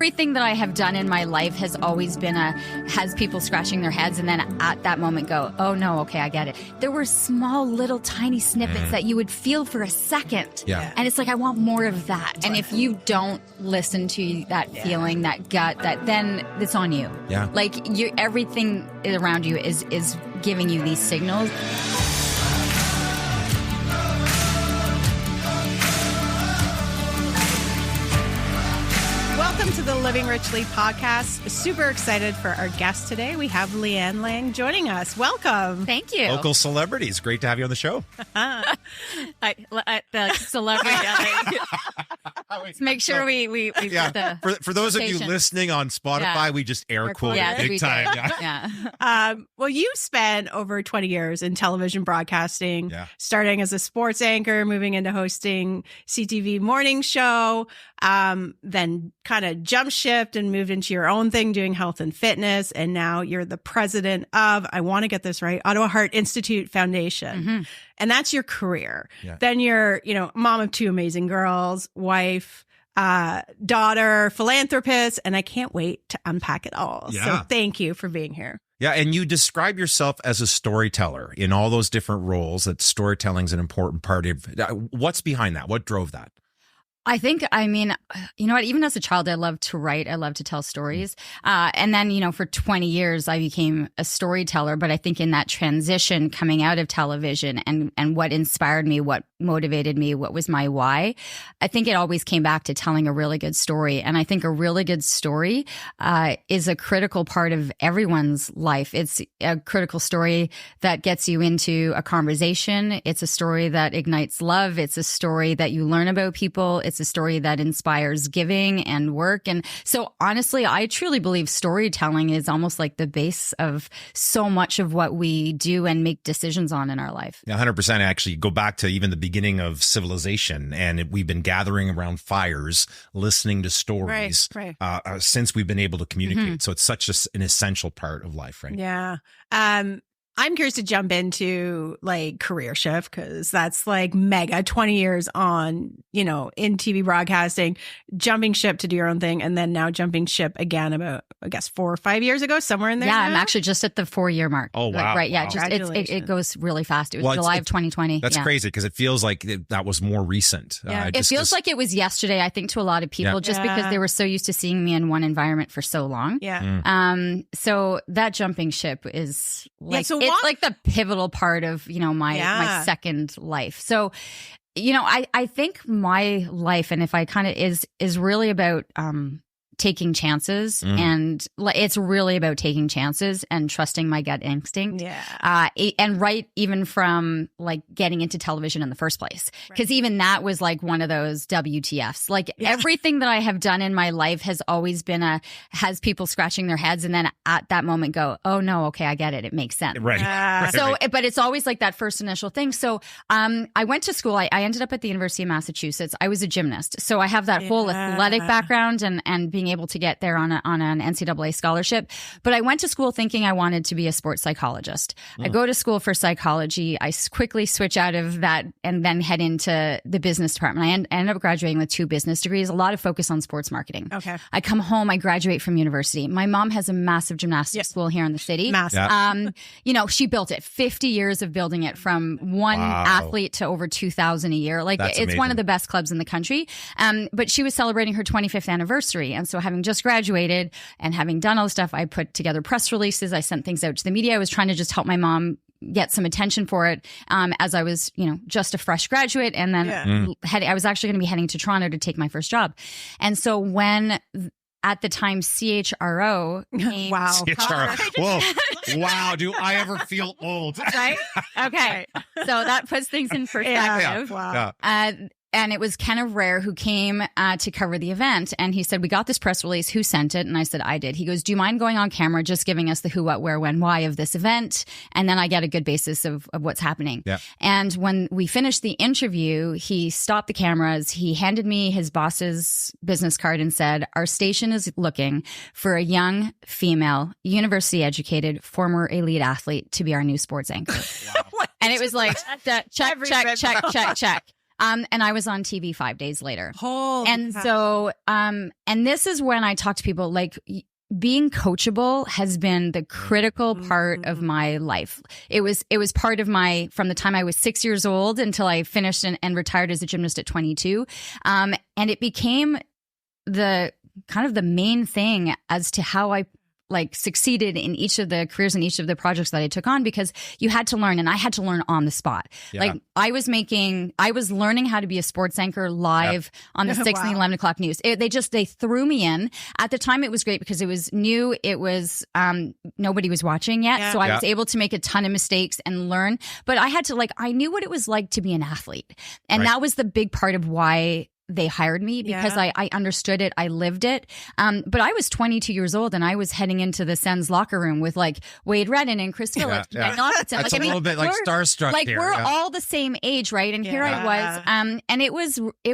Everything that I have done in my life has always been has people scratching their heads and then at that moment go, oh no, okay, I get it. There were small little tiny snippets that you would feel for a second. Yeah. And it's like, I want more of that. And if you don't listen to that feeling, that gut, then it's on you. Yeah. Like everything around you is giving you these signals. Welcome to the Living Richly podcast. Super excited for our guest today. We have Lianne Laing joining us. Welcome. Thank you. Local celebrities. Great to have you on the show. The celebrity. Let's make sure we put the for those of you listening on Spotify, we just air quoted big time. Well, you spent over 20 years in television broadcasting, starting as a sports anchor, moving into hosting CTV morning show, then kind of jump shift and moved into your own thing doing health and fitness. And now you're the president of, I want to get this right, Ottawa Heart Institute Foundation. Mm-hmm. And that's your career. Yeah. Then you're, mom of two amazing girls, wife, daughter, philanthropist, and I can't wait to unpack it all. Yeah. So thank you for being here. Yeah, and you describe yourself as a storyteller in all those different roles, that storytelling is an important part of. What's behind that? What drove that? I think, you know what, even as a child, I loved to write. I loved to tell stories. And then, for 20 years, I became a storyteller. But I think in that transition coming out of television and what inspired me, what motivated me, what was my why, I think it always came back to telling a really good story. And I think a really good story is a critical part of everyone's life. It's a critical story that gets you into a conversation. It's a story that ignites love. It's a story that you learn about people. It's a story that inspires giving and work. And so honestly, I truly believe storytelling is almost like the base of so much of what we do and make decisions on in our life. 100%. Actually, go back to even the beginning of civilization, and we've been gathering around fires, listening to stories since we've been able to communicate. Mm-hmm. So it's such an essential part of life, right? Yeah. I'm curious to jump into career shift, because that's mega 20 years on, in TV broadcasting, jumping ship to do your own thing. And then now jumping ship again about, I guess, 4 or 5 years ago, somewhere in there. Yeah, I'm actually just at the 4-year mark. Oh, wow. Right. Yeah. Wow. Just it goes really fast. It was July of 2020. That's crazy, because it feels like that was more recent. Yeah. It feels like it was yesterday, I think, to a lot of people, just because they were so used to seeing me in one environment for so long. Yeah. So that jumping ship is it's like the pivotal part of, my second life. So, I think my life, and if I kind of is really about, taking chances, and it's really about taking chances and trusting my gut instinct. Yeah. And even from getting into television in the first place, because even that was one of those WTFs. Everything that I have done in my life has always been has people scratching their heads and then at that moment go, oh no, okay, I get it. It makes sense. Right. So, but it's always that first initial thing. So, I went to school. I ended up at the University of Massachusetts. I was a gymnast. So I have that whole athletic background and being able to get there on an NCAA scholarship. But I went to school thinking I wanted to be a sports psychologist. I go to school for psychology. I quickly switch out of that and then head into the business department. I ended up graduating with 2 business degrees, a lot of focus on sports marketing. Okay. I come home, I graduate from university. My mom has a massive gymnastics school here in the city. Massive. She built it, 50 years of building it from one athlete to over 2,000 a year. It's amazing. one of the best clubs in the country. But she was celebrating her 25th anniversary. And so having just graduated and having done all the stuff, I put together press releases. I sent things out to the media. I was trying to just help my mom get some attention for it, as I was, just a fresh graduate. And then I was actually going to be heading to Toronto to take my first job. And so when at the time CHRO came, CHRO. Whoa. Wow. Do I ever feel old? Right? Okay. So that puts things in perspective. Wow. And it was Kenneth Rare who came to cover the event. And he said, we got this press release. Who sent it? And I said, I did. He goes, do you mind going on camera, just giving us the who, what, where, when, why of this event? And then I get a good basis of what's happening. Yeah. And when we finished the interview, he stopped the cameras. He handed me his boss's business card and said, our station is looking for a young female, university educated, former elite athlete to be our new sports anchor. Wow. And it was check. And I was on TV 5 days later. And so, and this is when I talk to people, like, being coachable has been the critical part of my life. It was part of from the time I was 6 years old until I finished and retired as a gymnast at 22. And it became the kind of the main thing as to how I succeeded in each of the careers and each of the projects that I took on, because you had to learn, and I had to learn on the spot. Yeah. Like I was learning how to be a sports anchor live on the 6 and the 11 o'clock news. They threw me in. At the time, it was great because it was new. It was, nobody was watching yet. Yeah. So I was able to make a ton of mistakes and learn, but I had to I knew what it was like to be an athlete. And that was the big part of why they hired me, because I understood it. I lived it. But I was 22 years old and I was heading into the Sens locker room with Wade Redden and Chris Phillips. Yeah. That's a little bit starstruck here. We're all the same age, right? And here I was. And it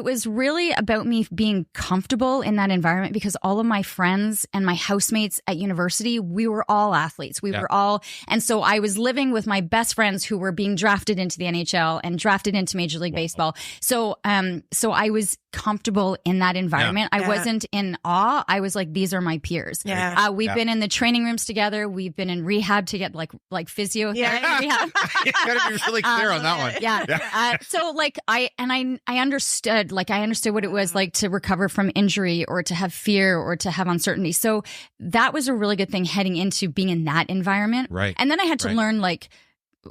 was really about me being comfortable in that environment, because all of my friends and my housemates at university, we were all athletes. We were all, and so I was living with my best friends who were being drafted into the NHL and drafted into Major League Baseball. So I was comfortable in that environment. I wasn't in awe. I was like, these are my peers. We've been in the training rooms together. We've been in rehab together, like physiotherapy. Rehab. You gotta be really clear on that one. So I understood what it was like to recover from injury, or to have fear, or to have uncertainty. So that was a really good thing heading into being in that environment. Right. And then I had to learn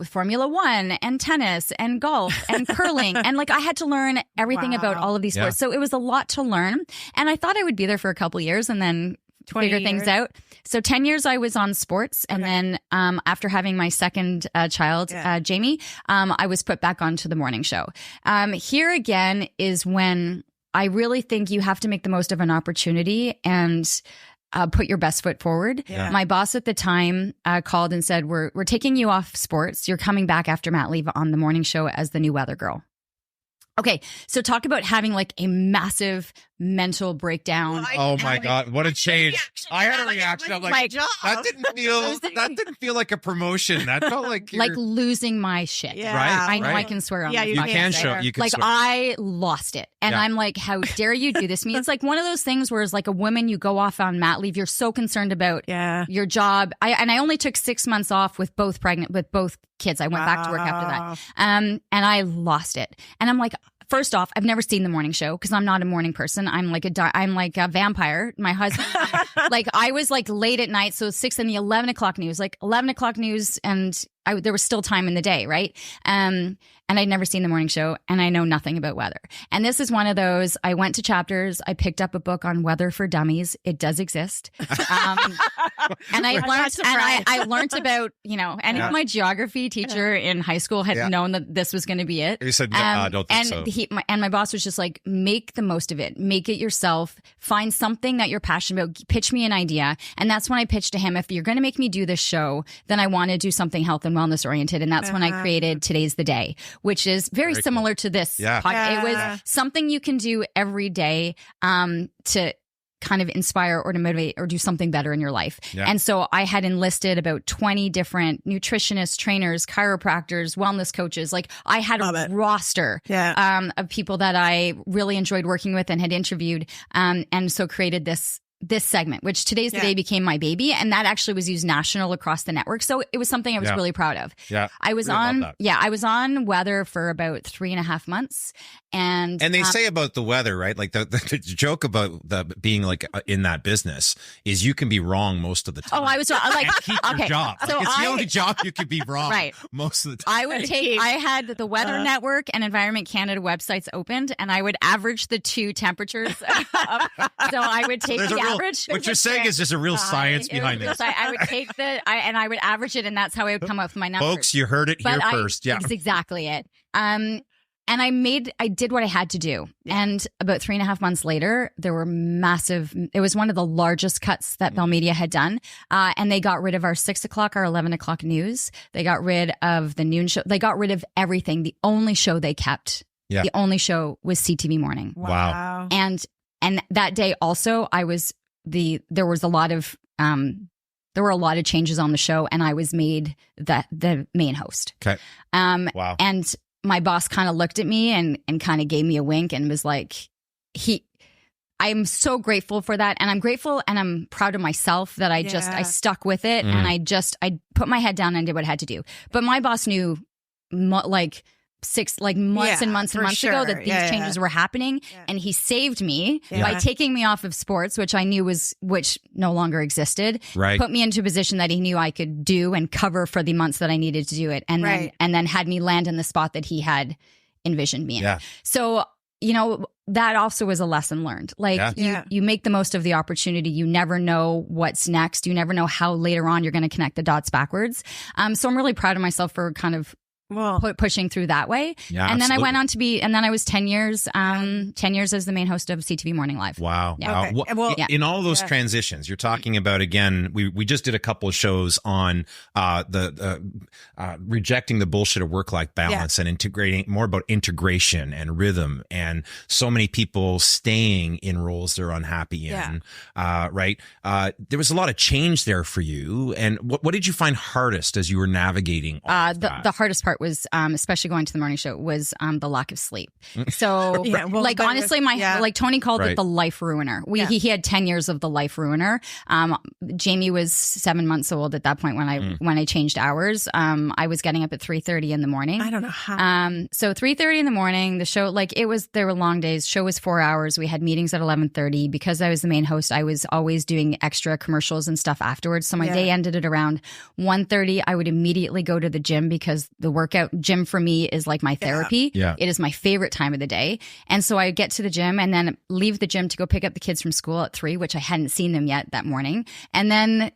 Formula One and tennis and golf and curling. And I had to learn everything about all of these sports. So it was a lot to learn. And I thought I would be there for a couple of years and then figure things out. So 10 years I was on sports. And then after having my second child, Jamie, I was put back onto the morning show. Here again is when I really think you have to make the most of an opportunity and put your best foot forward. Yeah. My boss at the time called and said, we're taking you off sports. You're coming back after mat leave on the morning show as the new weather girl. Okay, so talk about having a massive mental breakdown. Oh my God, what a change. I had a reaction. I'm like, that didn't feel like a promotion. That felt like losing my shit. Yeah. Right? I know I can swear on this. You can swear. I lost it. And I'm like, how dare you do this to me? It's like one of those things where it's like a woman, you go off on mat leave. You're so concerned about your job. I only took 6 months off with both kids. I went back to work after that. And I lost it. And I'm like, first off, I've never seen the morning show because I'm not a morning person. I'm like a vampire. My husband, I was late at night. So 6 and the 11 o'clock news, 11 o'clock news. And there was still time in the day. Right. And I'd never seen the morning show and I know nothing about weather. And this is one of those, I went to Chapters. I picked up a book on weather for dummies. It does exist. And I learned about, and if my geography teacher in high school had known that this was going to be it. He said, I don't think so. And my boss was just like, make the most of it. Make it yourself. Find something that you're passionate about. Pitch me an idea. And that's when I pitched to him, if you're going to make me do this show, then I want to do something health and wellness oriented. And that's when I created Today's the Day, which is very similar to this podcast. It was something you can do every day to kind of inspire or to motivate or do something better in your life. Yeah. And so I had enlisted about 20 different nutritionists, trainers, chiropractors, wellness coaches. I had a roster of people that I really enjoyed working with and had interviewed. And so created this segment, which Today's the Day became my baby. And that actually was used national across the network. So it was something I was really proud of. Yeah. I was on weather for about 3.5 months. And they say about the weather, right? The joke about being in that business is you can be wrong most of the time. Oh, I was wrong. Keep your job. So it's the only job you could be wrong most of the time. I had the Weather Network and Environment Canada websites opened and I would average the two temperatures. So I would take the average. What you're saying is there's a real science behind this. I would take and I would average it and that's how I would come up with my numbers. Folks, you heard it here first. Yeah. That's exactly it. And I did what I had to do. And about 3.5 months later, there were it was one of the largest cuts that Bell Media had done. And they got rid of our 6 o'clock, our 11 o'clock news. They got rid of the noon show. They got rid of everything. The only show they kept, the only show was CTV Morning. Wow. And that day also, there were a lot of changes on the show and I was made the main host. Okay. Wow. And my boss kind of looked at me and kind of gave me a wink and was like, I'm so grateful for that. And I'm grateful and I'm proud of myself that I stuck with it. And I put my head down and did what I had to do. But my boss knew months and months ago that these changes were happening. Yeah. And he saved me by taking me off of sports, which I knew which no longer existed. Right. Put me into a position that he knew I could do and cover for the months that I needed to do it. And then had me land in the spot that he had envisioned me in. Yeah. So, that also was a lesson learned. Like you make the most of the opportunity. You never know what's next. You never know how later on you're going to connect the dots backwards. So I'm really proud of myself for kind of pushing through that way. Yeah, and then I went on to and then I was 10 years as the main host of CTV Morning Live. Wow. Yeah. Okay. In all those transitions, you're talking about, again, we just did a couple of shows on rejecting the bullshit of work-life balance and integrating more about integration and rhythm, and so many people staying in roles they're unhappy in. Right. There was a lot of change there for you. And what did you find hardest as you were navigating all of that? The hardest part was, especially going to the morning show, was the lack of sleep. So honestly, Tony called it the life ruiner. He had 10 years of the life ruiner. Jamie was 7 months old at that point when I changed hours. I was getting up at 3:30 in the morning. I don't know how. So 3:30 in the morning, the show, there were long days. Show was 4 hours. We had meetings at 11:30. Because I was the main host, I was always doing extra commercials and stuff afterwards. So my day ended at around 1:30. I would immediately go to the gym because the workout gym for me is like my therapy. Yeah. It is my favorite time of the day. And so I would get to the gym and then leave the gym to go pick up the kids from school at 3, which I hadn't seen them yet that morning. And then,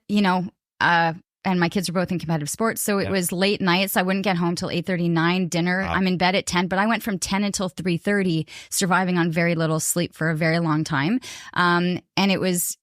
and my kids were both in competitive sports. So it was late nights. I wouldn't get home till 8:39, dinner. I'm in bed at 10, but I went from 10 until 3:30, surviving on very little sleep for a very long time. And it was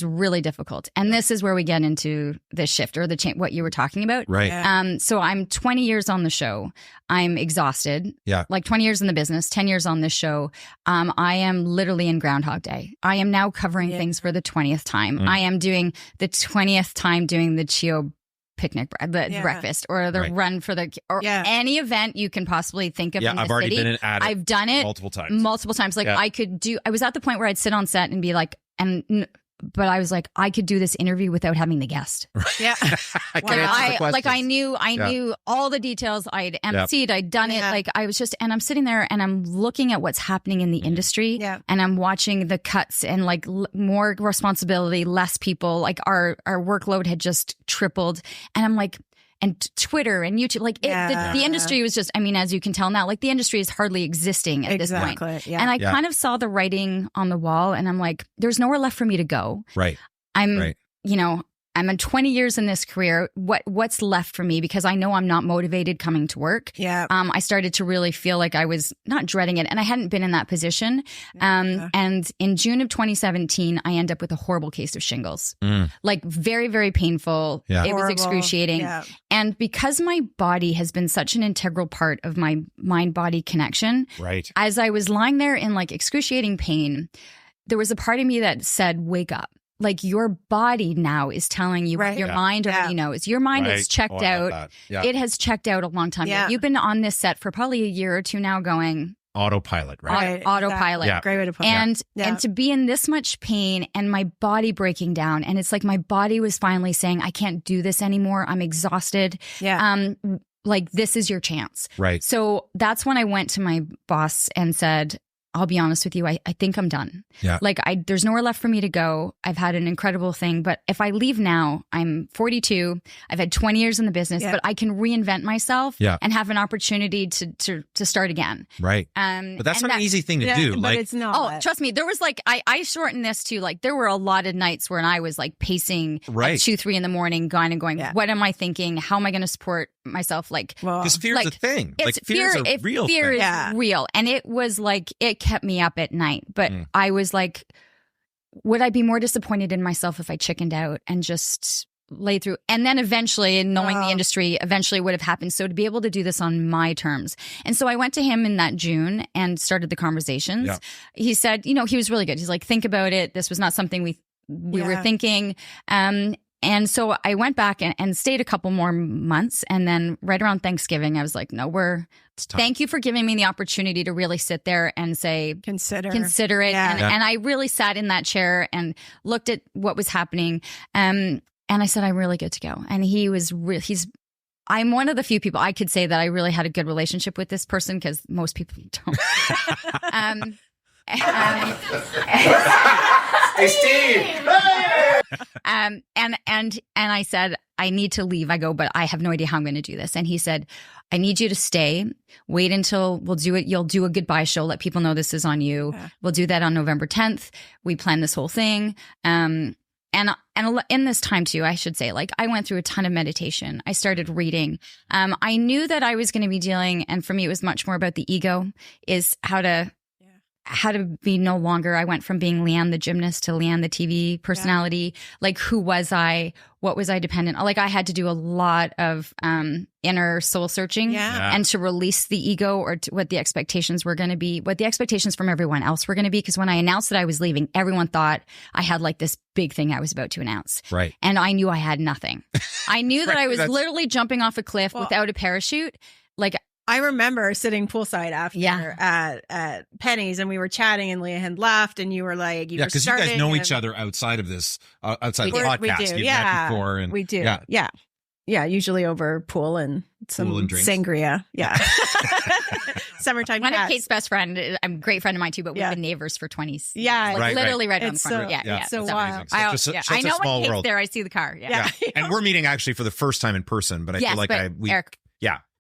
really difficult. And this is where we get into the shift or the change, what you were talking about. Right. So I'm 20 years on the show. I'm exhausted. Yeah. 20 years in the business, 10 years on this show. I am literally in Groundhog Day. I am now covering things for the 20th time. I am doing the 20th time doing the Chio picnic, the breakfast, or the run for any event you can possibly think of in the I've already city. Been at it. I've done it multiple times. I was at the point where I'd sit on set and be like, but I was like, I could do this interview without having the guest. Yeah. I knew all the details. I'd emceed, I'd done it. And I'm sitting there and I'm looking at what's happening in the industry and I'm watching the cuts and more responsibility, less people, our workload had just tripled. And I'm like, and Twitter and YouTube, the industry was just, as you can tell now, the industry is hardly existing at this point. Yeah. And I kind of saw the writing on the wall and I'm like, there's nowhere left for me to go. Right. I'm in 20 years in this career. What's left for me? Because I know I'm not motivated coming to work. Yeah. I started to really feel like I was not dreading it, and I hadn't been in that position. And in June of 2017, I ended up with a horrible case of shingles. Very, very painful. Yeah. It was excruciating. Yeah. And because my body has been such an integral part of my mind-body connection, right? As I was lying there in excruciating pain, there was a part of me that said, "Wake up." Your body now is telling you what your mind already knows. Your mind is checked out. Yeah. It has checked out a long time ago. You've been on this set for probably a year or two now going autopilot, right? Autopilot. Yeah. Great way to put it. And to be in this much pain and my body breaking down, and it's like my body was finally saying, I can't do this anymore. I'm exhausted. Yeah. This is your chance. Right. So that's when I went to my boss and said, I'll be honest with you. I think I'm done. Yeah. There's nowhere left for me to go. I've had an incredible thing, but if I leave now, I'm 42. I've had 20 years in the business, but I can reinvent myself and have an opportunity to start again. Right. But that's not an easy thing to do. But it's not. Oh, trust me. There was I shortened this to there were a lot of nights when I was pacing at 2, 3 in the morning, going, what am I thinking? How am I going to support myself? Because fear is a thing. Fear is a real thing. Fear is real. And it was it kept me up at night. But I was like, would I be more disappointed in myself if I chickened out and just lay through? And then eventually, knowing the industry, eventually would have happened. So to be able to do this on my terms. And so I went to him in that June and started the conversations. Yeah. He said, he was really good. He's like, think about it. This was not something we were thinking. And so I went back and stayed a couple more months. And then right around Thanksgiving, I was like, no, thank you for giving me the opportunity to really sit there and say, consider it. Yeah. And I really sat in that chair and looked at what was happening. And I said, I'm really good to go. And I'm one of the few people I could say that I really had a good relationship with this person, because most people don't. Hey, Steve. Hey! And I said, I need to leave. I go, but I have no idea how I'm going to do this. And he said, I need you to stay. Wait until we'll do it. You'll do a goodbye show. Let people know this is on you. Yeah. We'll do that on November 10th. We plan this whole thing. And in this time too, I should say, like, I went through a ton of meditation. I started reading. I knew that I was going to be dealing, and for me, it was much more about the ego, is how to be no longer. I went from being Lianne the gymnast to Lianne the TV personality. Yeah. Like, who was I? What was I dependent on? Like, I had to do a lot of inner soul searching and to release the ego, or what the expectations were going to be, what the expectations from everyone else were going to be. Because when I announced that I was leaving, everyone thought I had like this big thing I was about to announce. Right. And I knew I had nothing. I knew that I was literally jumping off a cliff without a parachute. Like, I remember sitting poolside after at Penny's, and we were chatting, and Leah had left, and you were like, because you guys know each other outside of this, outside the podcast. We do. You've met before, and we do. Yeah. Usually over pool and some sangria. Yeah. Summertime. One of Kate's best friend, I'm a great friend of mine too, but we've been neighbors for 20s. Yeah. Like, literally right on the corner. So wild. I know when Kate's there, I see the car. Yeah. And we're meeting actually for the first time in person, but I feel like Eric,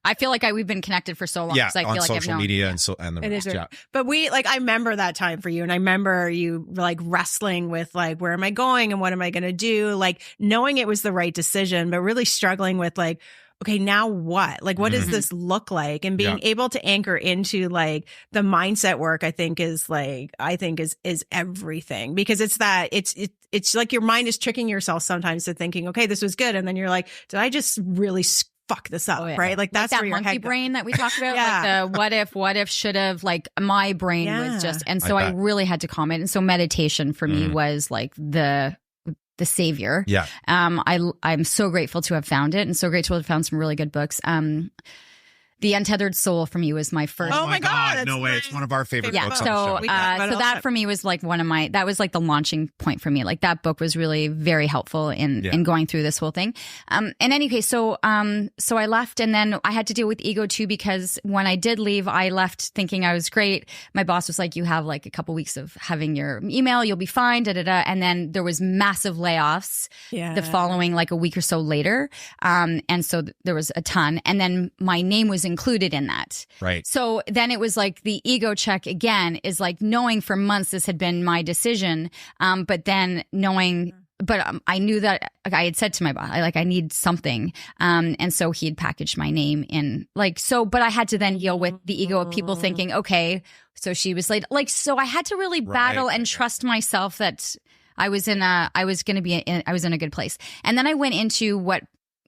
I feel like we've been connected for so long. Yeah, I feel on like social media and the rest. Yeah. But I remember that time for you, and I remember you like wrestling with like, where am I going and what am I going to do? Like, knowing it was the right decision, but really struggling with like, okay, now what? Like, what does this look like? And being able to anchor into like the mindset work, I think is everything, because it's like your mind is tricking yourself sometimes to thinking, okay, this was good, and then you're like, did I just really fuck this up, right? Like, that's that where your monkey head brain that we talked about, like the what if, should have, like my brain was just, and so I really had to calm it. And so meditation for me was like the savior. Yeah. I'm so grateful to have found it, and so grateful to have found some really good books. The Untethered Soul for me was my first. Oh my God. No way. It's one of our favorite books. So, on the show. So that for me was like that was like the launching point for me. Like, that book was really very helpful in going through this whole thing. In any case, so I left, and then I had to deal with ego too, because when I did leave, I left thinking I was great. My boss was like, you have like a couple weeks of having your email, you'll be fine, And then there was massive layoffs the following, like a week or so later. And so there was a ton. And then my name was included in that. Right. So then it was like the ego check again, is like knowing for months this had been my decision. But then knowing, I knew that I had said to my boss, I need something. And so he had packaged my name in but I had to then deal with the ego of people thinking, okay, so she was late. Like, so I had to really battle and trust myself that I was in a good place. And then I went into what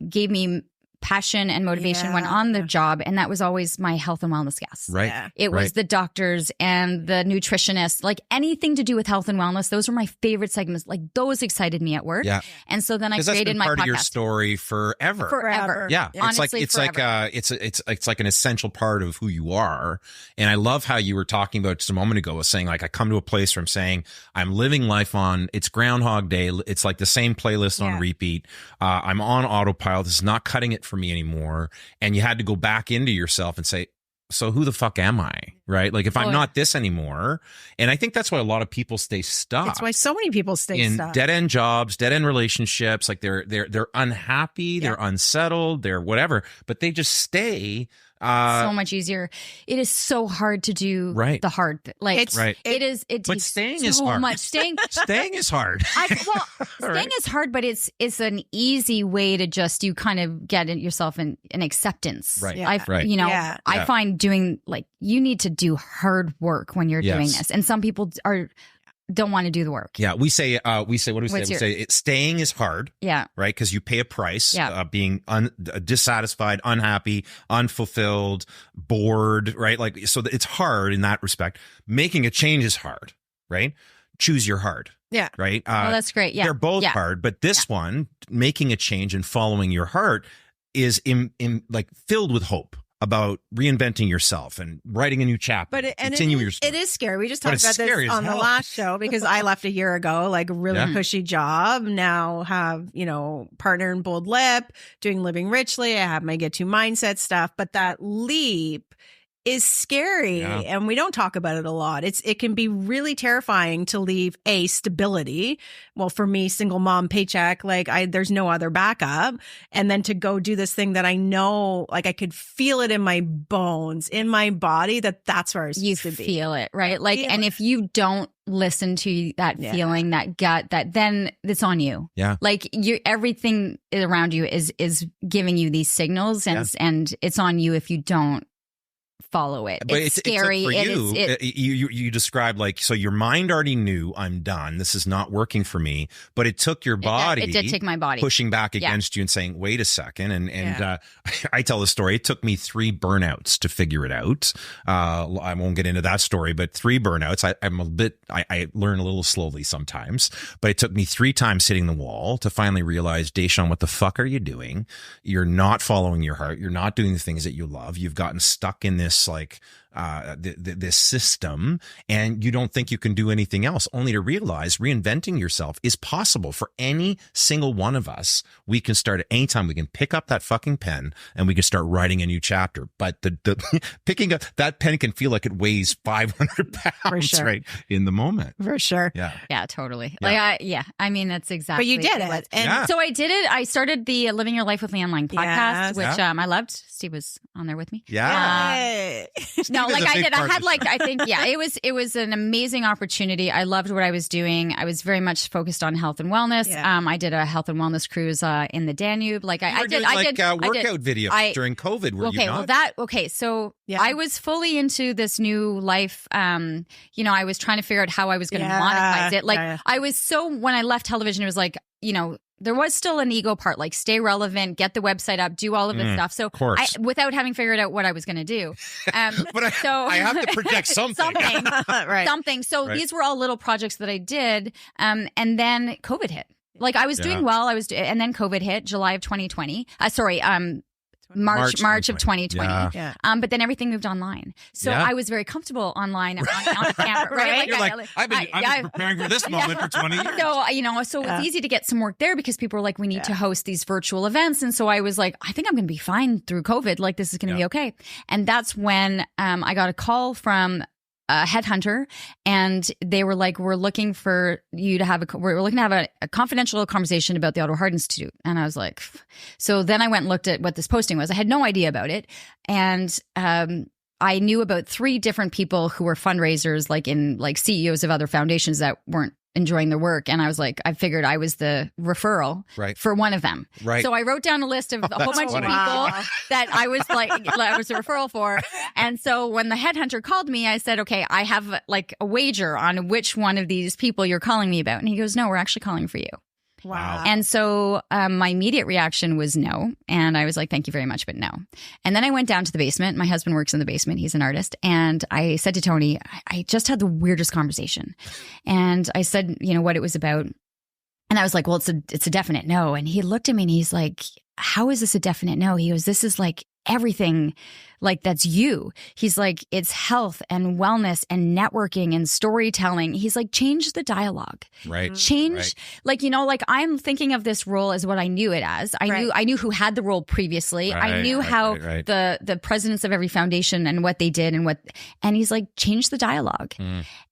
gave me passion and motivation went on the job, and that was always my health and wellness gas. Right. Yeah. It was the doctors and the nutritionists, like anything to do with health and wellness. Those were my favorite segments. Like, those excited me at work. Yeah. And so then I created my podcast. Part of your story forever. Yeah. Honestly, it's like an essential part of who you are. And I love how you were talking about just a moment ago, was saying like, I come to a place where I'm saying I'm living life on, it's Groundhog Day. It's like the same playlist on repeat. I'm on autopilot. This is not cutting it for me anymore. And you had to go back into yourself and say, so who the fuck am I? Right? Like, if I'm not this anymore. And I think that's why a lot of people stay stuck. That's why so many people stay in stuck. Dead end jobs, dead end relationships. Like, they're unhappy, they're unsettled, they're whatever, but they just stay. So much easier. It is so hard to do the hard thing. Like, but staying is hard. Staying is hard. Staying is hard, but it's an easy way to just, you kind of get yourself in an acceptance. Right. I find doing, like, you need to do hard work when you're doing this. And some people don't want to do the work. Yeah. We say, what do we say? We say staying is hard. Yeah. Right. Because you pay a price, being dissatisfied, unhappy, unfulfilled, bored. Right. Like, so it's hard in that respect. Making a change is hard. Right. choose your heart. Yeah. Right. Oh, that's great. Yeah. They're both hard, but this one, making a change and following your heart, is like filled with hope about reinventing yourself and writing a new chapter. But your story. It is scary. We just talked about this on the last show, because I left a year ago, like a really cushy job. Now have, partner in Bold Lip, doing Living Richly. I have my Get To Mindset stuff, but that leap is scary, and we don't talk about it a lot. It can be really terrifying to leave stability. Well, for me, single mom, paycheck, there's no other backup, and then to go do this thing that I know, like I could feel it in my bones, in my body, that's where I was supposed to be. You feel it, right? And if you don't listen to that feeling, that gut, then it's on you. Yeah. Everything around you is giving you these signals, and it's on you if you don't follow it. But it's scary. For you described so your mind already knew, I'm done. This is not working for me. But it took your body. It did take my body pushing back against you and saying, "Wait a second." And I tell the story. It took me 3 burnouts to figure it out. I won't get into that story, but 3 burnouts. I learn a little slowly sometimes, but it took me 3 times hitting the wall to finally realize, Deshawn, what the fuck are you doing? You're not following your heart. You're not doing the things that you love. You've gotten stuck in this this system, and you don't think you can do anything else, only to realize reinventing yourself is possible for any single one of us. We can start at any time. We can pick up that fucking pen and we can start writing a new chapter. But the picking up that pen can feel like it weighs 500 pounds right in the moment. For sure. Yeah, totally. I mean, that's exactly. But you did it. And so I did it. I started the Living Your Life with Lianne Laing podcast, which I loved. Steve was on there with me. No, it was an amazing opportunity. I loved what I was doing. I was very much focused on health and wellness. I did a health and wellness cruise in the Danube. I did workout videos during COVID. So I was fully into this new life. I was trying to figure out how I was going to monetize it. When I left television, it was there was still an ego part, stay relevant, get the website up, do all of this stuff. So without having figured out what I was going to do. But I have to project something. Something. So these were all little projects that I did. And then COVID hit. I was doing well. And then COVID hit July of 2020. March of 2020. But then everything moved online. So I was very comfortable online on camera, right? I've been preparing for this moment for 20 years. So it's easy to get some work there because people were like, we need to host these virtual events. And so I was like, I think I'm going to be fine through COVID. This is going to be okay. And that's when I got a call from a headhunter, and they were like, we're looking for you to have a confidential conversation about the Ottawa Heart Institute. And I was like, so then I went and looked at what this posting was. I had no idea about it. And I knew about 3 different people who were fundraisers, CEOs of other foundations that weren't enjoying their work. And I was like, I figured I was the referral for one of them. Right. So I wrote down a list of a whole bunch of people that I was I was a referral for. And so when the headhunter called me, I said, okay, I have a wager on which one of these people you're calling me about. And he goes, no, we're actually calling for you. Wow. And so my immediate reaction was no. And I was like, thank you very much, but no. And then I went down to the basement. My husband works in the basement. He's an artist. And I said to Tony, I just had the weirdest conversation. And I said, what it was about. And I was like, well, it's a definite no. And he looked at me and he's like, how is this a definite no? He goes, this is everything that's you. He's like, it's health and wellness and networking and storytelling. He's like, change the dialogue. Right. Change, I'm thinking of this role as what I knew it as. I knew who had the role previously. I knew how the presidents of every foundation and what they did and he's like, change the dialogue.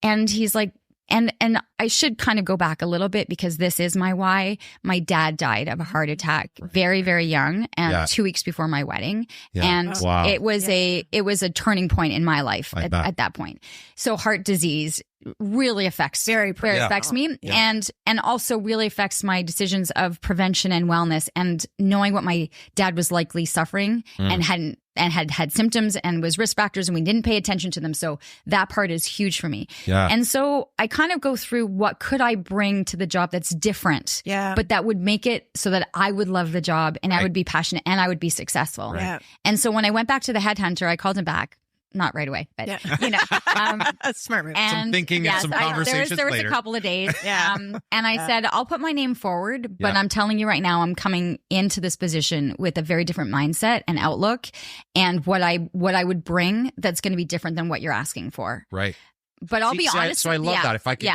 And he's like, and I should kind of go back a little bit because this is my why. My dad died of a heart attack very, very young and 2 weeks before my wedding. And it was a turning point in my life at that point. So heart disease really affects me and also really affects my decisions of prevention and wellness, and knowing what my dad was likely suffering and had symptoms and was risk factors, and we didn't pay attention to them. So that part is huge for me. And so I kind of go through what could I bring to the job that's different, but that would make it so that I would love the job and I would be passionate and I would be successful. And so when I went back to the headhunter, I called him back not right away, but a smart move. And some thinking and some conversations there was later. A couple of days. And I said, I'll put my name forward, but I'm telling you right now, I'm coming into this position with a very different mindset and outlook, and what I would bring that's going to be different than what you're asking for. Right. But I'll be honest. So I love that. If I could,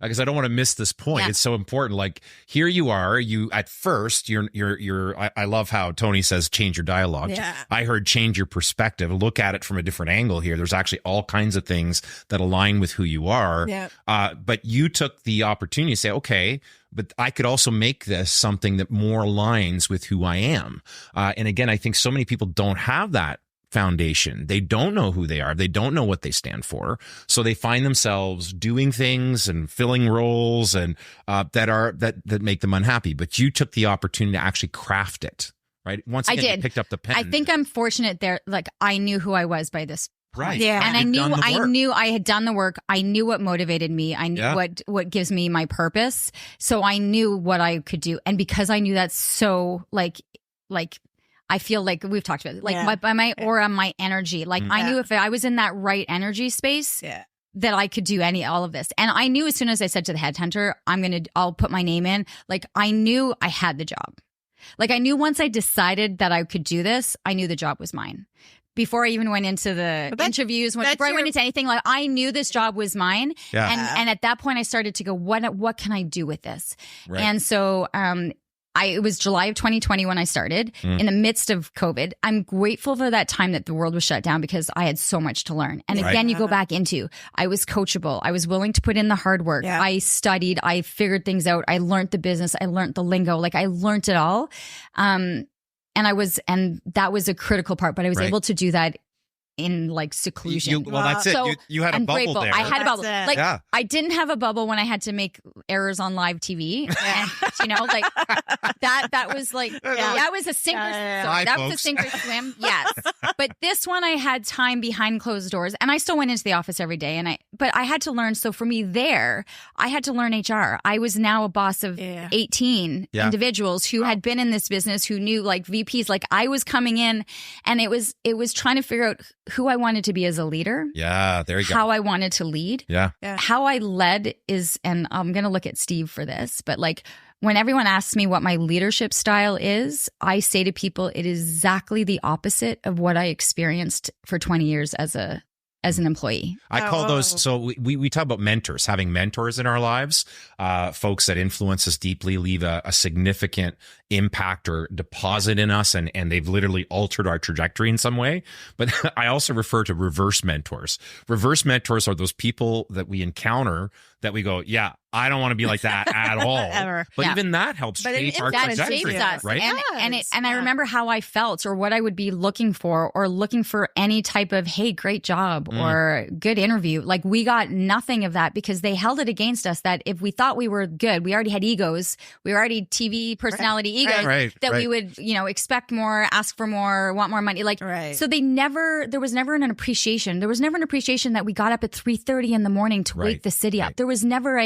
because I don't want to miss this point. It's so important. Like, here you are. You at first, I love how Tony says change your dialogue. Yeah. I heard change your perspective. Look at it from a different angle here. There's actually all kinds of things that align with who you are. Yeah. But you took the opportunity to say, okay, but I could also make this something that more aligns with who I am. And again, I think so many people don't have that foundation. They don't know who they are. They don't know what they stand for. So they find themselves doing things and filling roles and that make them unhappy. But you took the opportunity to actually craft it, right? Once again, you picked up the pen. I think I'm fortunate there. Like, I knew who I was by this point. Right. Yeah. And I knew I had done the work. I knew what motivated me. I knew what gives me my purpose. So I knew what I could do. And because I knew that, so like I feel like we've talked about it, like my aura, my energy. Like I knew if I was in that right energy space, that I could do all of this. And I knew as soon as I said to the headhunter, I'll put my name in. Like, I knew I had the job. Like, I knew once I decided that I could do this, I knew the job was mine. Before I even went into the interviews, before I went into anything, like, I knew this job was mine. Yeah. And at that point I started to go, what can I do with this? Right. And so, it was July of 2020 when I started in the midst of COVID. I'm grateful for that time that the world was shut down, because I had so much to learn. And again, you go back into, I was coachable. I was willing to put in the hard work. Yeah. I studied, I figured things out. I learned the business. I learned the lingo. Like, I learned it all. And that was a critical part, but I was able to do that in like seclusion. That's it. You had a bubble there. I had a bubble. I didn't have a bubble when I had to make errors on live TV. And, like that was like, that was a sink or swim. That was a sink or swim. Yes. But this one, I had time behind closed doors, and I still went into the office every day. But I had to learn. So for me there, I had to learn HR. I was now a boss of 18 individuals who had been in this business, who knew like VPs. Like, I was coming in, and it was trying to figure out who I wanted to be as a leader. Yeah, there you go. How I wanted to lead. Yeah. How I led is, and I'm going to look at Steve for this, but like, when everyone asks me what my leadership style is, I say to people, it is exactly the opposite of what I experienced for 20 years as an employee. I call those, so we talk about mentors, having mentors in our lives, folks that influence us deeply, leave a significant impact or deposit in us, and they've literally altered our trajectory in some way. But I also refer to reverse mentors. Reverse mentors are those people that we encounter that we go, yeah, I don't want to be like that at all. Ever. But even that helps shape our trajectory, us. Right? And I remember how I felt, or what I would be looking for any type of, hey, great job or good interview. Like, we got nothing of that, because they held it against us that if we thought we were good, we already had egos. We were already TV personality egos that we would, expect more, ask for more, want more money. Like, so there was never an appreciation. There was never an appreciation that we got up at 3:30 in the morning to wake the city up. There was never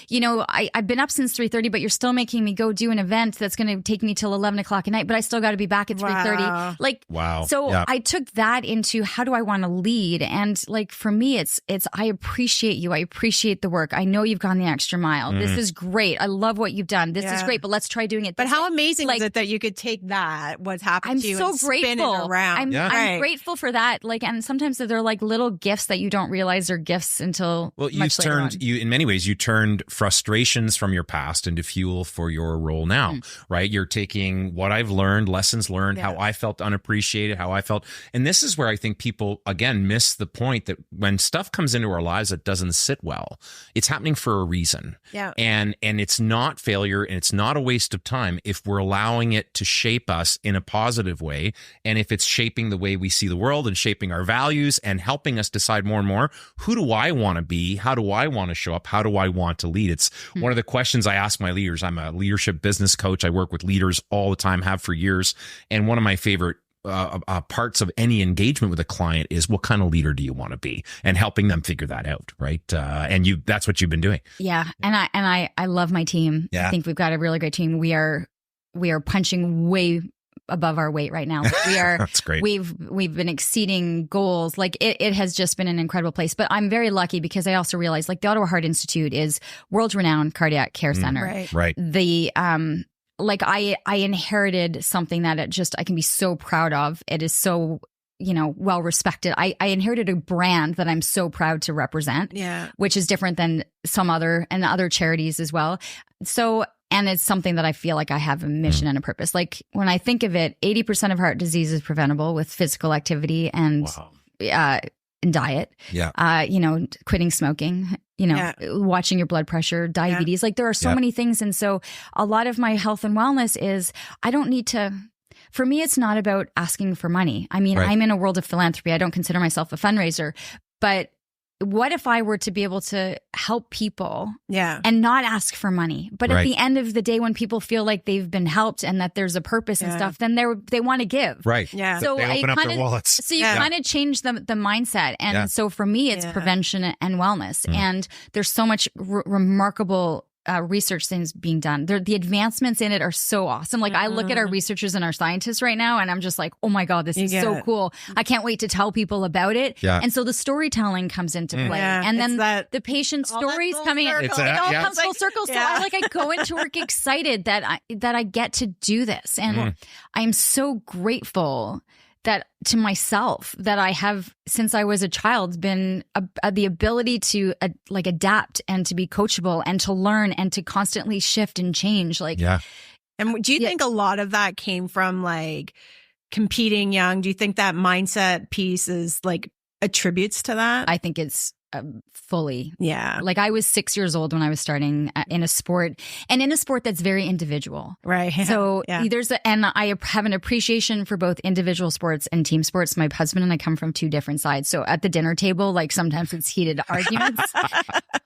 I've been up since 3:30, but you're still making me go do an event that's going to take me till 11 o'clock at night, but I still got to be back at 3:30. Like, so I took that into, how do I want to lead? And like, for me, it's I appreciate you. I appreciate the work. I know you've gone the extra mile. This is great. I love what you've done. This is great, but let's try doing it. But how amazing is it that you could take that, what's happened to you, so and grateful. Spin it around. I'm grateful for that. Like, and sometimes they're like little gifts that you don't realize are gifts until in many ways, you turned frustrations from your past into fuel for your role now, right? You're taking what I've learned, lessons learned, how I felt unappreciated, how I felt. And this is where I think people, again, miss the point that when stuff comes into our lives that doesn't sit well, it's happening for a reason. Yeah. And it's not failure, and it's not a waste of time if we're allowing it to shape us in a positive way. And if it's shaping the way we see the world and shaping our values and helping us decide more and more, who do I want to be? How do I want to show up? How do I want to lead? It's one of the questions I ask my leaders. I'm a leadership business coach. I work with leaders all the time, have for years. And one of my favorite parts of any engagement with a client is, what kind of leader do you want to be, and helping them figure that out. Right. And that's what you've been doing. Yeah. And I love my team. Yeah. I think we've got a really great team. We are punching way above our weight right now. Like we are, that's great. We've been exceeding goals. Like it has just been an incredible place. But I'm very lucky because I also realized like the Ottawa Heart Institute is world renowned cardiac care center. Right. The, like I inherited something that I can be so proud of. It is so, well respected. I inherited a brand that I'm so proud to represent, which is different than some other charities as well. So, and it's something that I feel like I have a mission and a purpose. Like when I think of it, 80% of heart disease is preventable with physical activity and diet. Yeah. Quitting smoking, watching your blood pressure, diabetes. Like there are so many things. And so a lot of my health and wellness is I don't need to. For me, it's not about asking for money. I mean, I'm in a world of philanthropy. I don't consider myself a fundraiser, but what if I were to be able to help people and not ask for money? But at the end of the day, when people feel like they've been helped and that there's a purpose and stuff, then they want to give. Right. Yeah. So they open up their wallets. So you kind of change the mindset. And so for me, it's prevention and wellness. And there's so much remarkable research things being done. The advancements in it are so awesome. Like I look at our researchers and our scientists right now and I'm just like, oh my God, this is so cool. I can't wait to tell people about it. Yeah. And so the storytelling comes into play. And then the patient stories coming in. It all comes full circle. So I go into work excited that I get to do this. And I'm so grateful that to myself that I have since I was a child been the ability to adapt and to be coachable and to learn and to constantly shift and change. And do you think a lot of that came from like competing young? Do you think that mindset piece is like attributes to that? I think it's fully. Yeah. Like I was 6 years old when I was starting in a sport and in a sport that's very individual. Right. So and I have an appreciation for both individual sports and team sports. My husband and I come from two different sides. So at the dinner table, like sometimes it's heated arguments,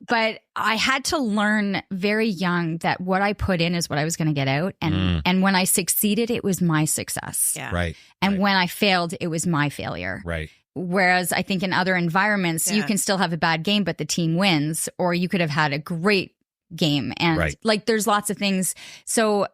but I had to learn very young that what I put in is what I was going to get out. And when I succeeded, it was my success. Yeah. Right. And when I failed, it was my failure. Right. Whereas I think in other environments, you can still have a bad game, but the team wins, or you could have had a great game. And like, there's lots of things. So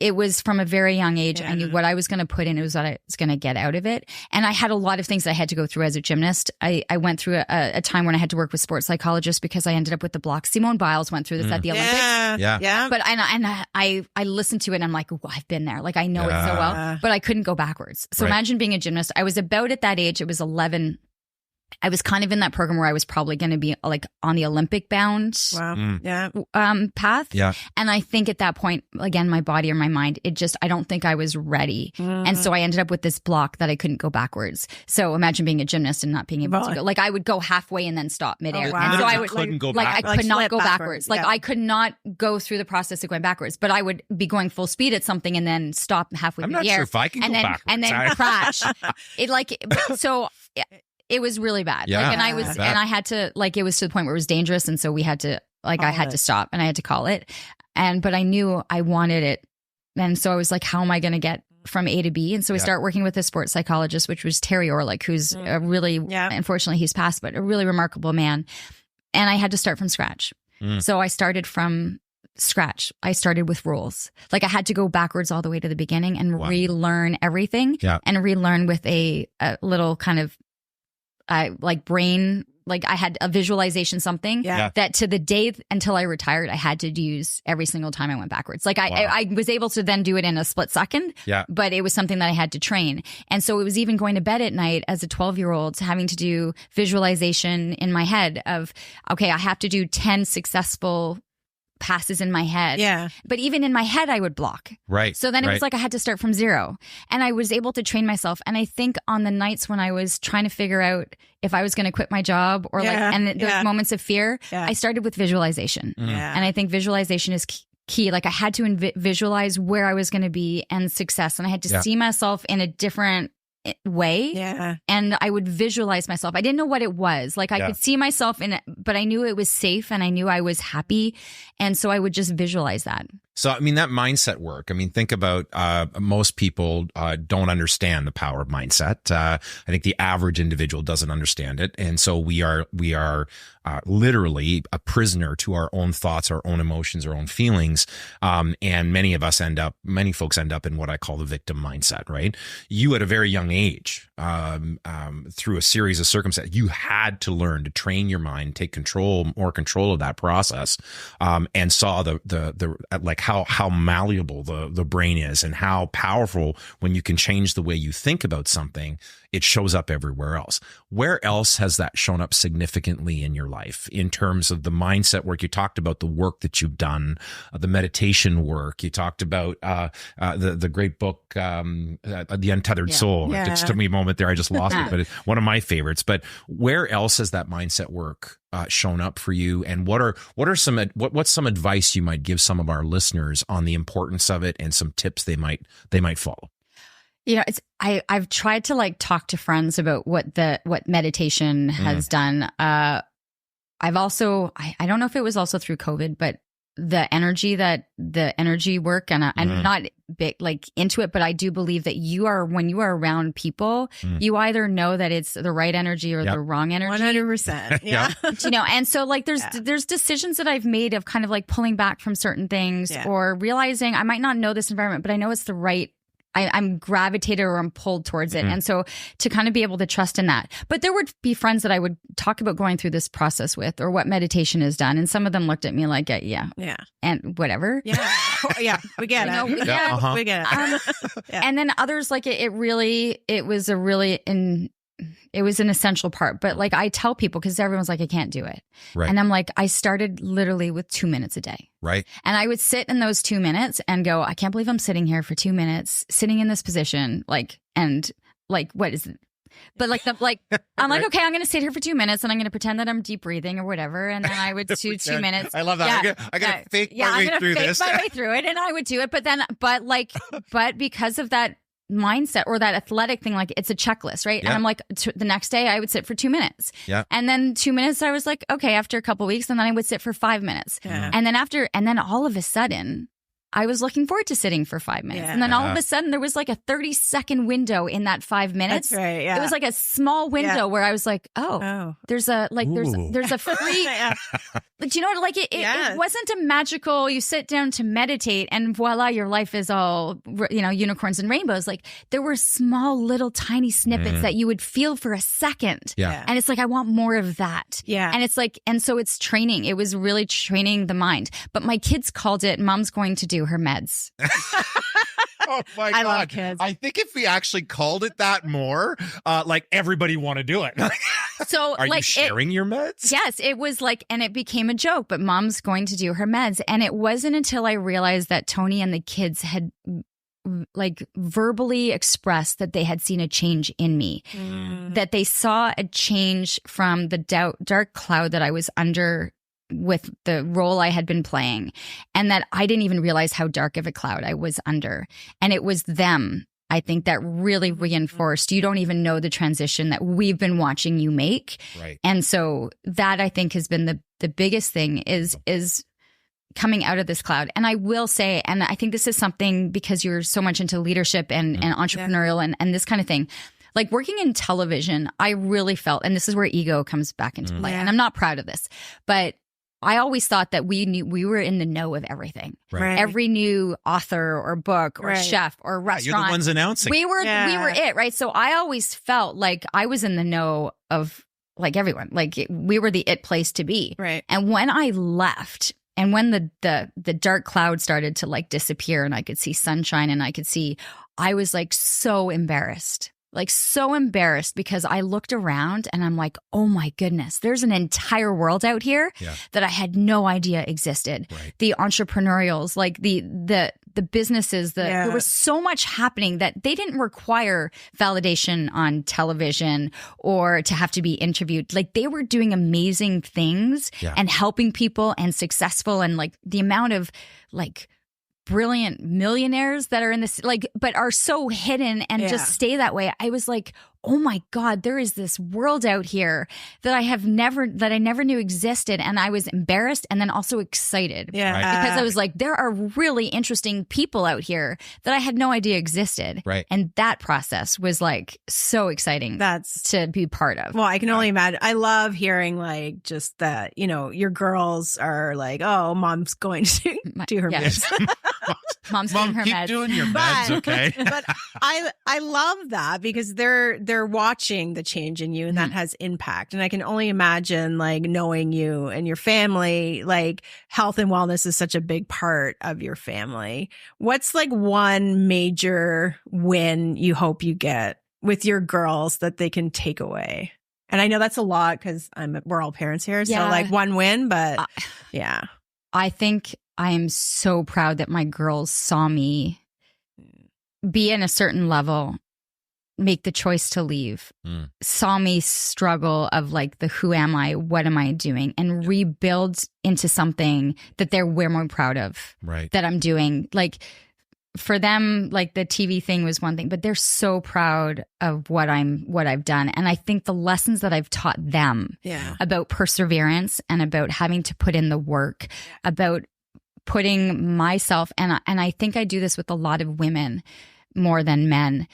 it was from a very young age. I knew what I was going to put in. It was what I was going to get out of it. And I had a lot of things that I had to go through as a gymnast. I went through a time when I had to work with sports psychologists because I ended up with the block. Simone Biles went through this at the Olympics. Yeah. But I listened to it and I'm like, oh, I've been there. Like I know it so well, but I couldn't go backwards. So imagine being a gymnast. I was about at that age. It was 11. I was kind of in that program where I was probably going to be like on the Olympic bound path. Yeah. And I think at that point, again, my body or my mind, I don't think I was ready. And so I ended up with this block that I couldn't go backwards. So imagine being a gymnast and not being able to go. Like I would go halfway and then stop midair. And so I couldn't go backwards. I could not go backwards. Like I could not go through the process of going backwards, but I would be going full speed at something and then stop halfway I'm midair. not sure if I can go backwards. And then crash. It was really bad. Yeah, and I had to, like, it was to the point where it was dangerous. And so we had to, like, I had to stop and I had to call it. But I knew I wanted it. And so I was like, how am I going to get from A to B? And so we start working with a sports psychologist, which was Terry Orlick, who's a really, unfortunately he's passed, but a really remarkable man. And I had to start from scratch. So I started from scratch. I started with rules. Like I had to go backwards all the way to the beginning and relearn everything and relearn with a little kind of, brain, like I had a visualization, something that to the day until I retired, I had to use every single time I went backwards. Like I was able to then do it in a split second, but it was something that I had to train. And so it was even going to bed at night as a 12-year-old, having to do visualization in my head of, okay, I have to do 10 successful passes in my head. Yeah. But even in my head, I would block. Right. So then it was like I had to start from zero. And I was able to train myself. And I think on the nights when I was trying to figure out if I was going to quit my job or those moments of fear, I started with visualization. And I think visualization is key. Like I had to visualize where I was going to be and success. And I had to see myself in a different way. And I would visualize myself. I didn't know what it was. Like I could see myself in it, but I knew it was safe and I knew I was happy. And so I would just visualize that. So, I mean, that mindset work, I mean, think about most people don't understand the power of mindset. I think the average individual doesn't understand it. And so we are literally a prisoner to our own thoughts, our own emotions, our own feelings. And many folks end up in what I call the victim mindset, right? You at a very young age, through a series of circumstances, you had to learn to train your mind, take more control of that process, and saw like how malleable the brain is and how powerful when you can change the way you think about something, it shows up everywhere else. Where else has that shown up significantly in your life in terms of the mindset work? You talked about the work that you've done, the meditation work. You talked about the great book, The Untethered Soul. Yeah. It took me a moment there. I just lost it, but it's one of my favorites. But where else has that mindset work shown up for you? And what's some advice you might give some of our listeners on the importance of it and some tips they might follow? You know, I've tried to like talk to friends about what meditation has done. I've also, I don't know if it was also through COVID, but the energy work, and I'm not big like into it, but I do believe that when you are around people, you either know that it's the right energy or the wrong energy. 100%. Yeah. You know, and so like there's decisions that I've made of kind of like pulling back from certain things or realizing I might not know this environment, but I know it's the right. I'm gravitated or I'm pulled towards it. And so to kind of be able to trust in that. But there would be friends that I would talk about going through this process with or what meditation has done. And some of them looked at me like, yeah. And whatever. Yeah. Yeah. We get it. We get it. And then others, like it was an essential part. But like I tell people, because everyone's like, I can't do it. Right. And I'm like, I started literally with 2 minutes a day. Right. And I would sit in those 2 minutes and go, I can't believe I'm sitting here for 2 minutes, sitting in this position. Like, and like, what is it? But like, I'm like, okay, I'm going to sit here for 2 minutes and I'm going to pretend that I'm deep breathing or whatever. And then I would do 2 minutes. I love that. Yeah. I got to fake my way through this. My way through it. And I would do it. But because of that mindset or that athletic thing, like it's a checklist, right? Yeah. And I'm like, the next day I would sit for 2 minutes. Yeah. And then 2 minutes, I was like, okay, after a couple of weeks, and then I would sit for 5 minutes. Yeah. And then all of a sudden, I was looking forward to sitting for 5 minutes. Yeah. And then all of a sudden there was like a 30-second windo in that 5 minutes. That's right. Yeah. It was like a small window where I was like, there's a free, like, you know, like it wasn't a magical, you sit down to meditate and voila, your life is all, you know, unicorns and rainbows. Like there were small little tiny snippets that you would feel for a second. Yeah. And it's like, I want more of that. Yeah. And it's like, and so it's training. It was really training the mind. But my kids called it, Mom's going to do her meds. Oh my God. I love kids. I think if we actually called it that more, like everybody want to do it. So are you sharing your meds? Yes, it was like, and it became a joke, but Mom's going to do her meds. And it wasn't until I realized that Tony and the kids had like verbally expressed that they had seen a change in me, that they saw a change from the dark cloud that I was under with the role I had been playing, and that I didn't even realize how dark of a cloud I was under. And it was them, I think, that really reinforced, you don't even know the transition that we've been watching you make. Right. And so that I think has been the biggest thing is coming out of this cloud. And I will say, and I think this is something because you're so much into leadership and entrepreneurial and this kind of thing. Like working in television, I really felt, and this is where ego comes back into play. And I'm not proud of this, but I always thought that we were in the know of everything. Right. Every new author or book or chef or restaurant. You're the ones announcing. We were it, right? So I always felt like I was in the know of like everyone. Like we were the it place to be. Right. And when I left, and when the dark cloud started to like disappear and I could see sunshine and I was like so embarrassed. Like so embarrassed because I looked around and I'm like, oh my goodness, there's an entire world out here that I had no idea existed. Right. The entrepreneurials, like the businesses, there was so much happening that they didn't require validation on television or to have to be interviewed. Like they were doing amazing things and helping people and successful, and like the amount of like brilliant millionaires that are in this, like, but are so hidden and just stay that way. I was like, oh my God, there is this world out here that I never knew existed. And I was embarrassed and then also excited. Yeah. Right. Because I was like, there are really interesting people out here that I had no idea existed. Right. And that process was like so exciting to be part of. Well, I can only imagine. I love hearing like just that, you know, your girls are like, oh, mom's going to do her meds. Mom's doing her keep meds. doing your meds, okay? But I love that because they're watching the change in you and that has impact. And I can only imagine like knowing you and your family, like health and wellness is such a big part of your family. What's like one major win you hope you get with your girls that they can take away? And I know that's a lot because we're all parents here. So like one win, but yeah. I think I am so proud that my girls saw me be in a certain level, make the choice to leave, saw me struggle of like the who am I, what am I doing, and rebuild into something that they're way more proud of that I'm doing. Like for them, like the TV thing was one thing, but they're so proud of what I've done. And I think the lessons that I've taught them about perseverance and about having to put in the work, about putting myself, and I think I do this with a lot of women more than men.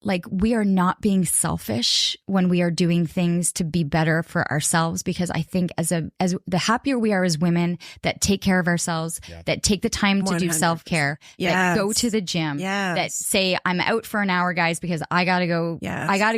Like we are not being selfish when we are doing things to be better for ourselves, because I think as the happier we are as women that take care of ourselves, that take the time to do self-care, that go to the gym, that say I'm out for an hour, guys, because I gotta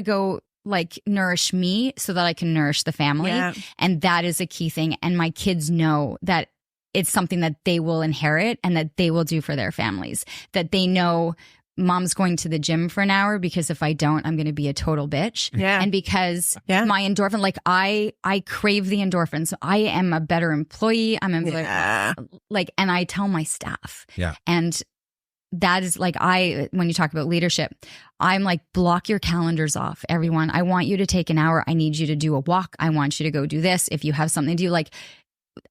go like nourish me so that I can nourish the family. And that is a key thing. And my kids know that it's something that they will inherit and that they will do for their families, that they know mom's going to the gym for an hour because if I don't, I'm going to be a total bitch. And because my endorphin, like I crave the endorphins. I am a better employee. I'm like, and I tell my staff. And that is like, when you talk about leadership, I'm like, block your calendars off, everyone. I want you to take an hour. I need you to do a walk. I want you to go do this. If you have something to do, like,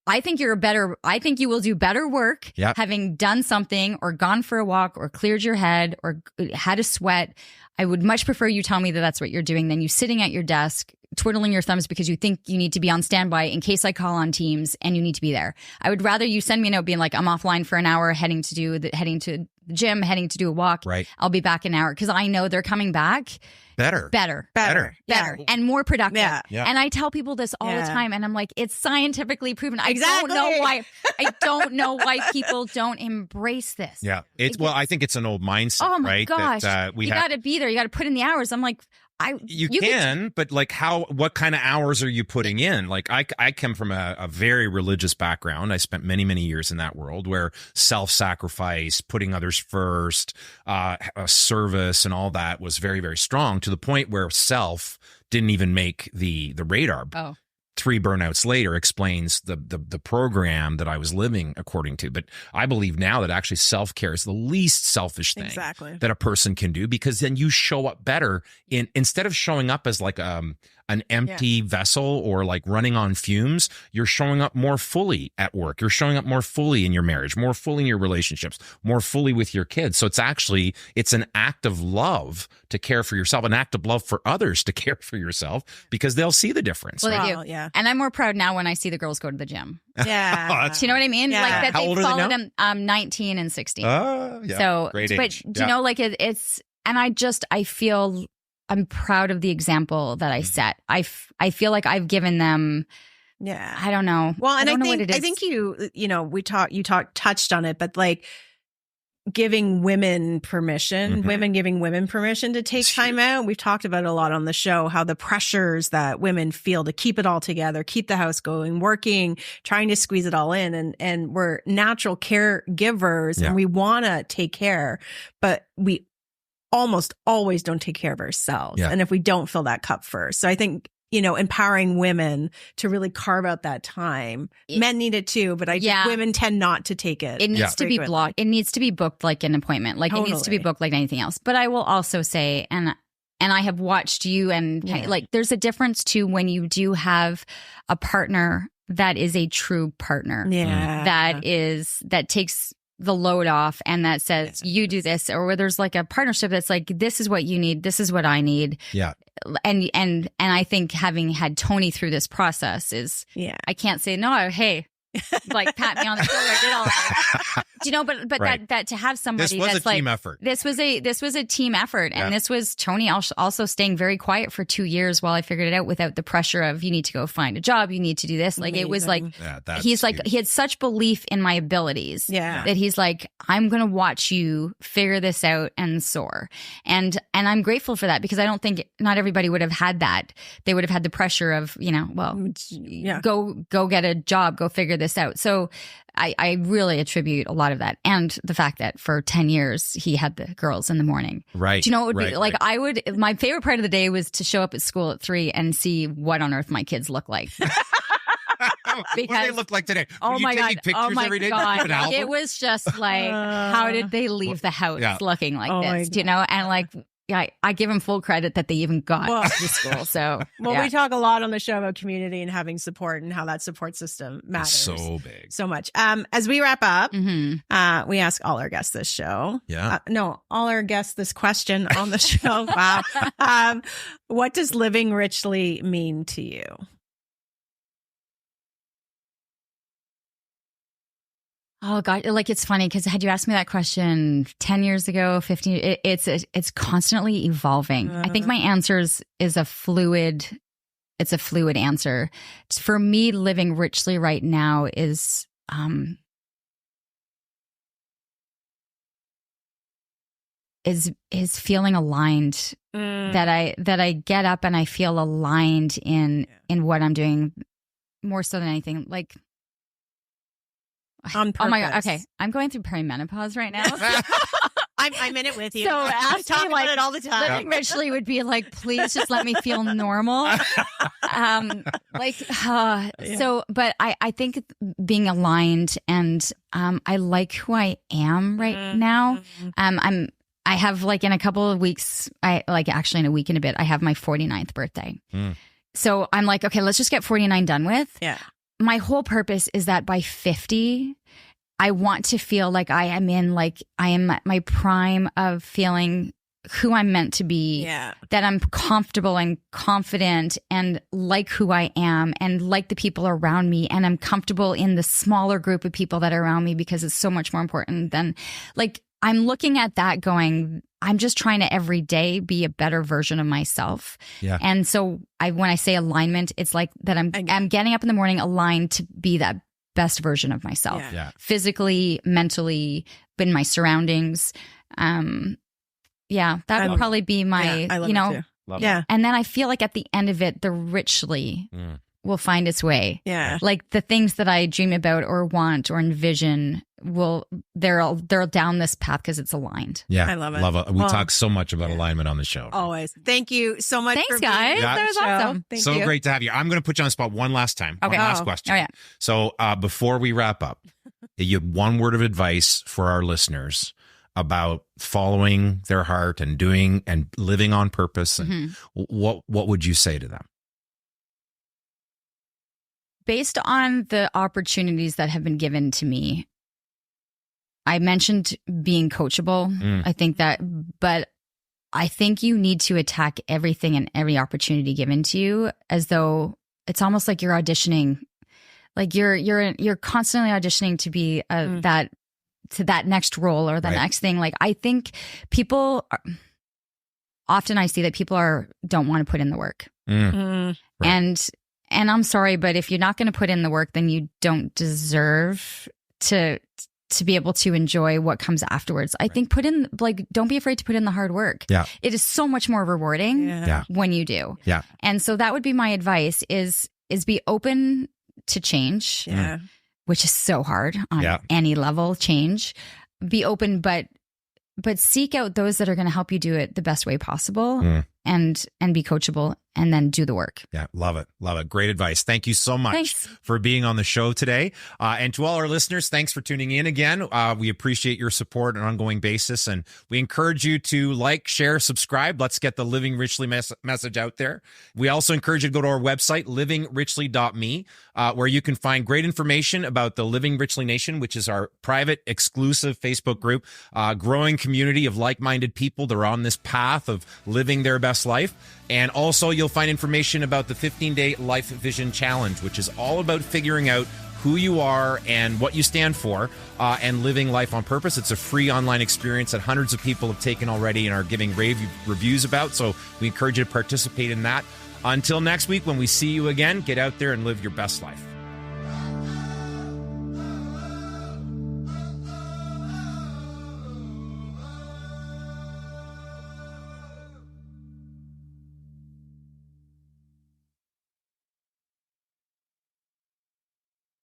I think you will do better work having done something or gone for a walk or cleared your head or had a sweat. I would much prefer you tell me that that's what you're doing than you sitting at your desk twiddling your thumbs because you think you need to be on standby in case I call on Teams and you need to be there. I would rather you send me a note being like, I'm offline for an hour, heading to the gym, heading to do a walk. I'll be back in an hour because I know they're coming back. Better, and more productive. And I tell people this all the time, and I'm like, it's scientifically proven. I don't know why people don't embrace this. I think it's an old mindset. Oh my gosh, you got to be there. You got to put in the hours. I'm like, you can, but like what kind of hours are you putting in? Like I come from a very religious background. I spent many, many years in that world where self-sacrifice, putting others first, service and all that was very, very strong to the point where self didn't even make the radar. 3 burnouts later explains the program that I was living according to. But I believe now that actually self-care is the least selfish thing that a person can do, because then you show up better instead of showing up as like an empty vessel or like running on fumes. You're showing up more fully at work. You're showing up more fully in your marriage, more fully in your relationships, more fully with your kids. So it's an act of love to care for yourself, an act of love for others to care for yourself, because they'll see the difference. Well, they do. And I'm more proud now when I see the girls go to the gym. Do you know what I mean? Yeah. Like that How they old are they follow now? them 19 and 16. So great age. But do you know, like it's, and I feel I'm proud of the example that I set. I feel like I've given them. I don't know. Well, and I think you touched on it, but like giving women permission, women giving women permission to take time out. We've talked about it a lot on the show, how the pressures that women feel to keep it all together, keep the house going, working, trying to squeeze it all in. And we're natural caregivers and we want to take care, but we almost always don't take care of ourselves. And if we don't fill that cup first. So I think, empowering women to really carve out that time. Men need it too, but women tend not to take it. It needs to be blocked. It needs to be booked like an appointment. Like it needs to be booked like anything else. But I will also say, and I have watched you and like there's a difference too when you do have a partner that is a true partner. That takes the load off and that says you do this, or where there's like a partnership that's like, this is what you need, this is what I need. Yeah. And I think having had Tony through this process is, I can't say no. Hey, like pat me on the shoulder. I did all that. Do you know? But that to have somebody this was that's a team effort. This was a team effort, and this was Tony also staying very quiet for 2 years while I figured it out without the pressure of you need to go find a job, you need to do this. Like it was like he's like he had such belief in my abilities that he's like, I'm gonna watch you figure this out and soar, and I'm grateful for that, because I don't think not everybody would have had that. They would have had the pressure of go get a job, go figure this out. So I really attribute a lot of that, and the fact that for 10 years he had the girls in the morning. Right. Do you know what it would be like? I would. My favorite part of the day was to show up at school at 3 and see what on earth my kids look like. What do they look like today? Oh my God! Oh my God! It was just like, how did they leave the house looking like this? Do you know? And like, I give them full credit that they even got to school. So, we talk a lot on the show about community and having support and how that support system matters so big, so much. As we wrap up, we ask all our guests this show. All our guests this question on the show. Wow. What does living richly mean to you? Oh God, like it's funny because had you asked me that question 10 years ago, 15, it's constantly evolving. I think my answers is a fluid answer. For me, living richly right now is feeling aligned. That I get up and I feel aligned in what I'm doing, more so than anything. Like, on purpose. Oh my God. Okay. I'm going through perimenopause right now. I'm in it with you. So I talk about it all the time. Living richly would be like, please just let me feel normal. So, but I think being aligned, and I like who I am right now. I have like in a couple of weeks, actually in a week and a bit, I have my 49th birthday. So I'm like, okay, let's just get 49 done with. Yeah. My whole purpose is that by 50, I want to feel like I am at my prime of feeling who I'm meant to be, that I'm comfortable and confident and like who I am and like the people around me. And I'm comfortable in the smaller group of people that are around me, because it's so much more important than like, I'm looking at that going, I'm just trying to every day be a better version of myself. Yeah. And so when I say alignment, it's like that I'm getting up in the morning aligned to be that best version of myself. Physically, mentally, in my surroundings. That would probably be my, I love it too. And then I feel like at the end of it, the richly will find its way. Yeah. Like the things that I dream about or want or envision they're down this path because it's aligned. Yeah. I love it. We talk so much about alignment on the show. Always. Thank you so much. Thanks, guys. That was awesome. Thank you. Great to have you. I'm going to put you on the spot one last time. Okay. One last question. Oh, yeah. So before we wrap up, you have one word of advice for our listeners about following their heart and doing and living on purpose. And what would you say to them? Based on the opportunities that have been given to me, I mentioned being coachable. I think that, but I think you need to attack everything and every opportunity given to you as though it's almost like you're auditioning. Like you're constantly auditioning to be that next role or the next thing. Like I think often I see that people don't want to put in the work. And I'm sorry, but if you're not going to put in the work, then you don't deserve to be able to enjoy what comes afterwards. I think don't be afraid to put in the hard work. Yeah. It is so much more rewarding when you do. Yeah. And so that would be my advice is be open to change, which is so hard on any level change. Be open, but seek out those that are going to help you do it the best way possible and be coachable, and then do the work. Yeah, love it. Love it. Great advice. Thank you so much Thanks. for being on the show today. And to all our listeners, thanks for tuning in again. We appreciate your support on an ongoing basis, and we encourage you to like, share, subscribe. Let's get the Living Richly message out there. We also encourage you to go to our website, livingrichley.me, where you can find great information about the Living Richly Nation, which is our private, exclusive Facebook group, growing community of like-minded people that are on this path of living their best life. And also, you'll find information about the 15-day Life Vision Challenge, which is all about figuring out who you are and what you stand for, and living life on purpose. It's a free online experience that hundreds of people have taken already and are giving rave reviews about. So we encourage you to participate in that. Until next week, when we see you again, get out there and live your best life.